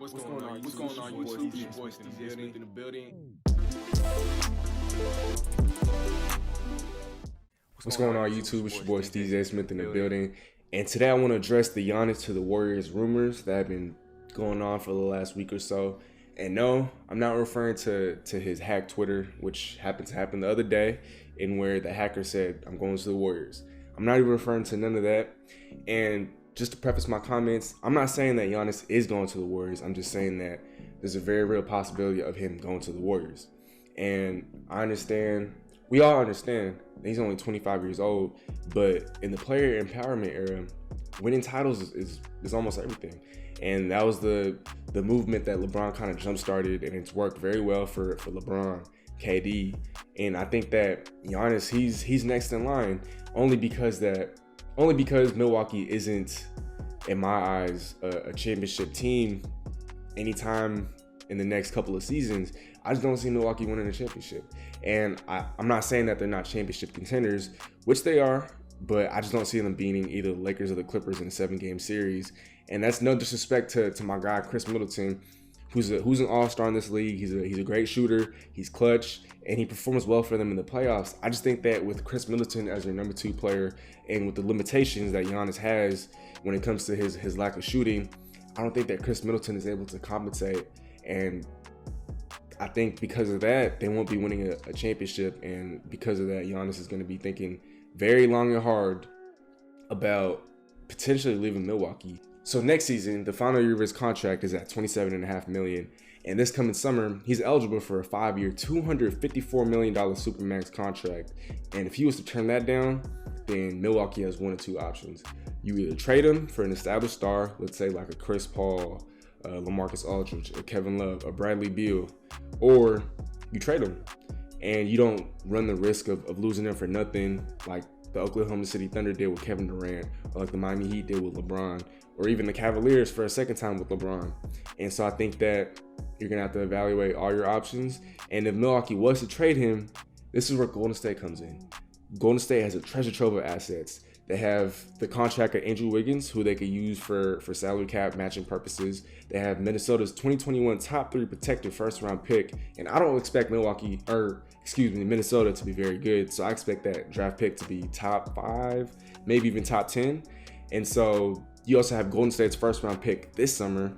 What's going on? What's going on? You boys, Steezy Smith in the building. What's going on YouTube? It's your boy Steezy Smith in the building. And today I want to address the Giannis to the Warriors rumors that have been going on for the last week or so. And no, I'm not referring to his hack Twitter, which happened to happen the other day, in where the hacker said, I'm going to the Warriors. I'm not even referring to none of that. And just to preface my comments, I'm not saying that Giannis is going to the Warriors. I'm just saying that there's a very real possibility of him going to the Warriors. And I understand, we all understand that he's only 25 years old, but in the player empowerment era, winning titles is almost everything. And that was the movement that LeBron kind of jump-started, and it's worked very well for LeBron, KD. And I think that Giannis, he's next in line only because Milwaukee isn't, in my eyes, a championship team anytime in the next couple of seasons. I just don't see Milwaukee winning a championship. And I'm not saying that they're not championship contenders, which they are, but I just don't see them beating either the Lakers or the Clippers in a 7-game series. And that's no disrespect to my guy Chris Middleton, who's an all-star in this league. He's a great shooter, he's clutch, and he performs well for them in the playoffs. I just think that with Chris Middleton as your number 2 player, and with the limitations that Giannis has when it comes to his lack of shooting, I don't think that Chris Middleton is able to compensate. And I think because of that, they won't be winning a championship. And because of that, Giannis is going to be thinking very long and hard about potentially leaving Milwaukee. So next season, the final year of his contract is at $27.5 million. And this coming summer, he's eligible for a 5-year, $254 million Supermax contract. And if he was to turn that down, then Milwaukee has one of two options. You either trade him for an established star, let's say like a Chris Paul, LaMarcus Aldridge, a Kevin Love, a Bradley Beal, or you trade him and you don't run the risk of losing him for nothing like the Oklahoma City Thunder did with Kevin Durant, or like the Miami Heat did with LeBron, or even the Cavaliers for a second time with LeBron. And so I think that you're going to have to evaluate all your options. And if Milwaukee was to trade him, this is where Golden State comes in. Golden State has a treasure trove of assets. They have the contract of Andrew Wiggins, who they could use for salary cap matching purposes. They have Minnesota's 2021 top 3 protected first-round pick. And I don't expect Minnesota to be very good. So I expect that draft pick to be top 5, maybe even top 10. And so you also have Golden State's first-round pick this summer,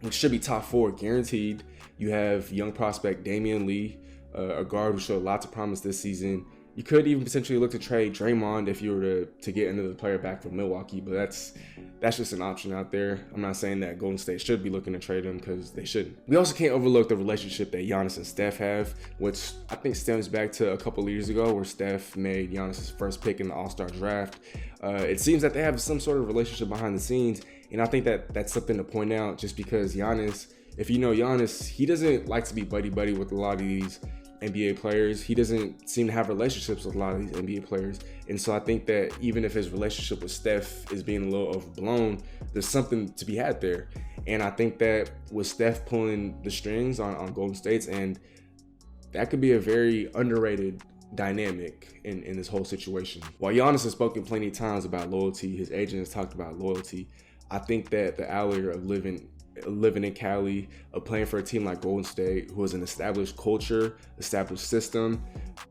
which should be top 4 guaranteed. You have young prospect Damian Lee, a guard who showed lots of promise this season. You could even potentially look to trade Draymond if you were to get another player back from Milwaukee, but that's just an option out there. I'm not saying that Golden State should be looking to trade him, because they shouldn't. We also can't overlook the relationship that Giannis and Steph have, which I think stems back to a couple of years ago where Steph made Giannis' first pick in the All-Star draft. It seems that they have some sort of relationship behind the scenes, and I think that that's something to point out, just because Giannis, if you know Giannis, he doesn't like to be buddy-buddy with a lot of these NBA players. He doesn't seem to have relationships with a lot of these NBA players. And so I think that even if his relationship with Steph is being a little overblown, there's something to be had there. And I think that with Steph pulling the strings on Golden State's end, that could be a very underrated dynamic in this whole situation. While Giannis has spoken plenty of times about loyalty, his agent has talked about loyalty, I think that the allure of living in Cali, of playing for a team like Golden State, who has an established culture, established system.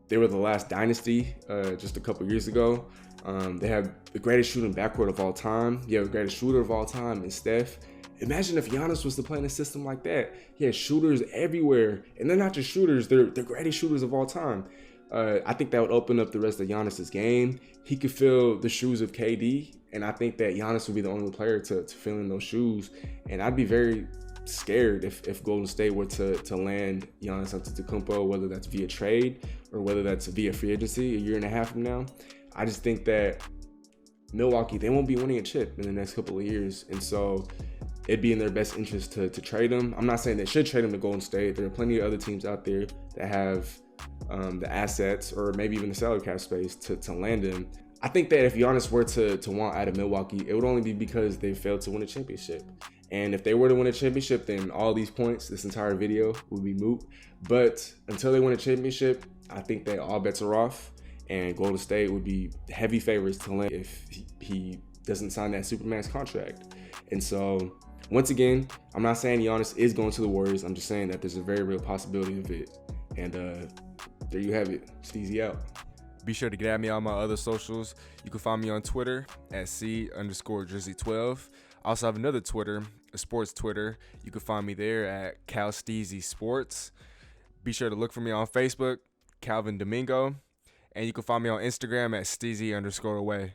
They were the last dynasty just a couple years ago. They have the greatest shooting backcourt of all time. You have the greatest shooter of all time in Steph. Imagine if Giannis was to play in a system like that. He has shooters everywhere, and they're not just shooters, they're the greatest shooters of all time. I think that would open up the rest of Giannis's game. He could fill the shoes of KD, and I think that Giannis would be the only player to fill in those shoes. And I'd be very scared if Golden State were to land Giannis Antetokounmpo, whether that's via trade or whether that's via free agency a year and a half from now. I just think that Milwaukee, they won't be winning a chip in the next couple of years, and so it'd be in their best interest to trade him. I'm not saying they should trade him to Golden State. There are plenty of other teams out there that have the assets or maybe even the salary cap space to land him. I think that if Giannis were to want out of Milwaukee, it would only be because they failed to win a championship. And if they were to win a championship, then all these points, this entire video, would be moot. But until they win a championship, I think that all bets are off, and Golden State would be heavy favorites to land if he doesn't sign that Supermax contract. And so once again, I'm not saying Giannis is going to the Warriors. I'm just saying that there's a very real possibility of it. And there you have it. Steezy out. Be sure to get at me on my other socials. You can find me on Twitter at C_Jersey12. I also have another Twitter, a sports Twitter. You can find me there at Steezy Sports. Be sure to look for me on Facebook, Calvin Domingo. And you can find me on Instagram at Steezy_away.